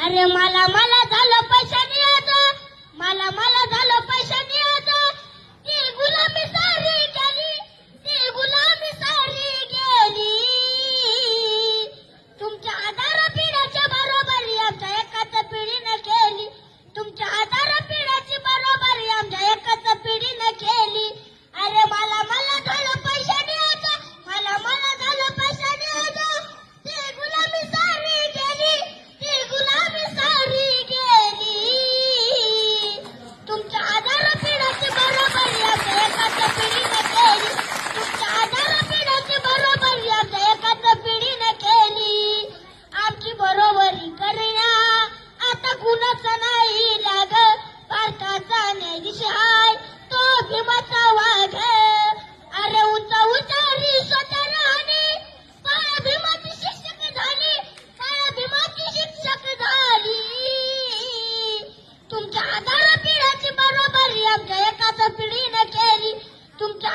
अरे मला मला झालं पैशाने याचं, मला झालं पैशाने याचं, ती गुलामी सारी गेली, ती गुलामी सारी गेली. तुमच्या आधार पिढ्याच्या बरोबरी आमच्या एकाच पिढीने केली, तुमच्या आधार पिढ्याची बरोबरी आमच्या एकाच पिढीने केली. अरे मला झालं पैशाने याचं, मला झालं पैशाने याचं, ती गुलामी सारी गेली, ती गुलामी सारी गेली. तुमच्या आधार पिढ्याची बरोबरी आमच्या एकाच पिढीने केली, तुमच्या आधार पिढ्याची बरोबरी आमच्या एकाच पिढीने केली. आमची बरोबरी करीना आता कुणाच नाही लाग, भारताचा न्यायाधीश हाय तो भीमाचा वाघ. अरे उंच उंचारी स्वतः राहणे, पाया भीमाची शिक्षक झाली, पाया भीमाची शिक्षक झाली. तुमच्या आधार पिढ्याची बरोबरी आमच्या एकाच पिढीने केली, तुमच्या